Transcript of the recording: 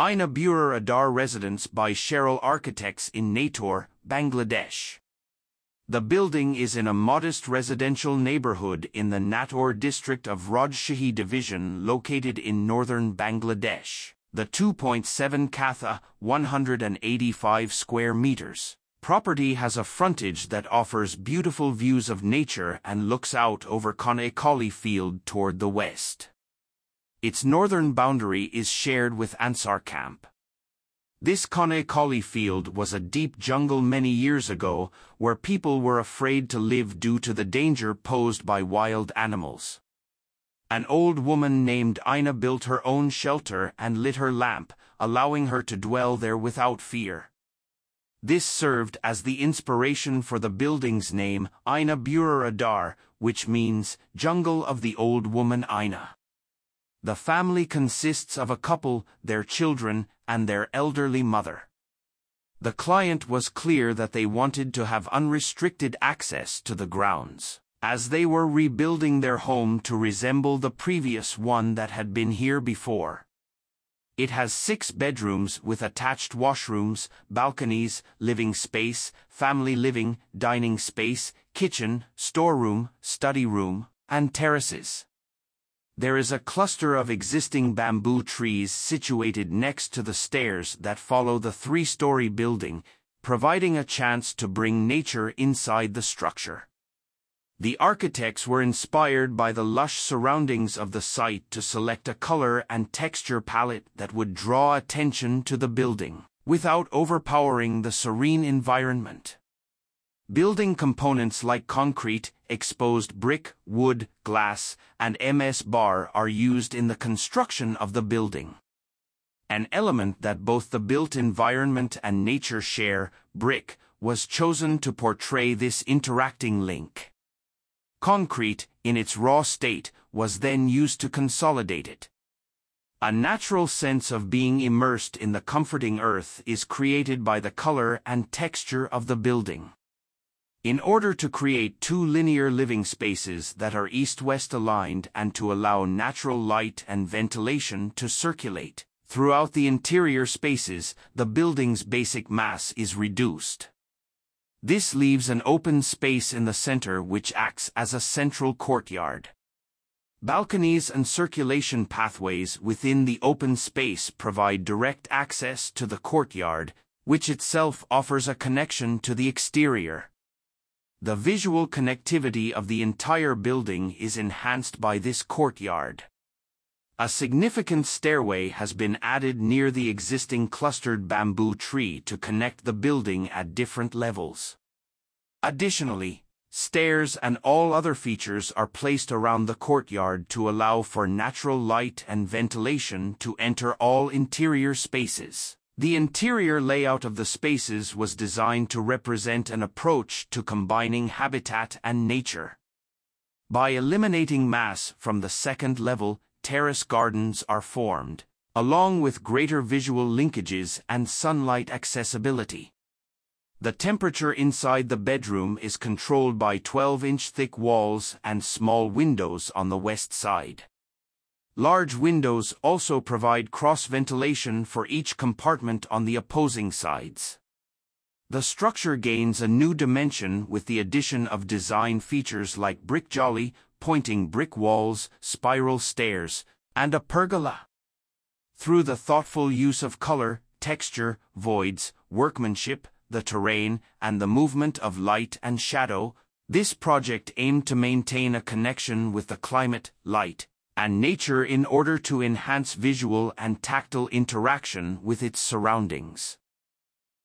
Ayna Burir Adar residence by Sharal architects in Natore, Bangladesh. The building is in a modest residential neighborhood in the Natore district of Rajshahi Division located in northern Bangladesh. The 2.7 katha, 185 square meters, property has a frontage that offers beautiful views of nature and looks out over Kanaikhali field toward the west. Its northern boundary is shared with Ansar Camp. This Kanaikhali field was a deep jungle many years ago, where people were afraid to live due to the danger posed by wild animals. An old woman named Ayna built her own shelter and lit her lamp, allowing her to dwell there without fear. This served as the inspiration for the building's name, Ayna Burir Adar, which means Jungle of the Old Woman Ayna. The family consists of a couple, their children, and their elderly mother. The client was clear that they wanted to have unrestricted access to the grounds, as they were rebuilding their home to resemble the previous one that had been here before. It has 6 bedrooms with attached washrooms, balconies, living space, family living, dining space, kitchen, storeroom, study room, and terraces. There is a cluster of existing bamboo trees situated next to the stairs that follow the 3-story building, providing a chance to bring nature inside the structure. The architects were inspired by the lush surroundings of the site to select a color and texture palette that would draw attention to the building, without overpowering the serene environment. Building components like concrete, exposed brick, wood, glass, and MS bar are used in the construction of the building. An element that both the built environment and nature share, brick, was chosen to portray this interacting link. Concrete, in its raw state, was then used to consolidate it. A natural sense of being immersed in the comforting earth is created by the color and texture of the building. In order to create 2 linear living spaces that are east-west aligned and to allow natural light and ventilation to circulate throughout the interior spaces, the building's basic mass is reduced. This leaves an open space in the center which acts as a central courtyard. Balconies and circulation pathways within the open space provide direct access to the courtyard, which itself offers a connection to the exterior. The visual connectivity of the entire building is enhanced by this courtyard. A significant stairway has been added near the existing clustered bamboo tree to connect the building at different levels. Additionally, stairs and all other features are placed around the courtyard to allow for natural light and ventilation to enter all interior spaces. The interior layout of the spaces was designed to represent an approach to combining habitat and nature. By eliminating mass from the second level, terrace gardens are formed, along with greater visual linkages and sunlight accessibility. The temperature inside the bedroom is controlled by 12-inch thick walls and small windows on the west side. Large windows also provide cross-ventilation for each compartment on the opposing sides. The structure gains a new dimension with the addition of design features like brick jolly, pointing brick walls, spiral stairs, and a pergola. Through the thoughtful use of color, texture, voids, workmanship, the terrain, and the movement of light and shadow, this project aimed to maintain a connection with the climate, light, and nature in order to enhance visual and tactile interaction with its surroundings.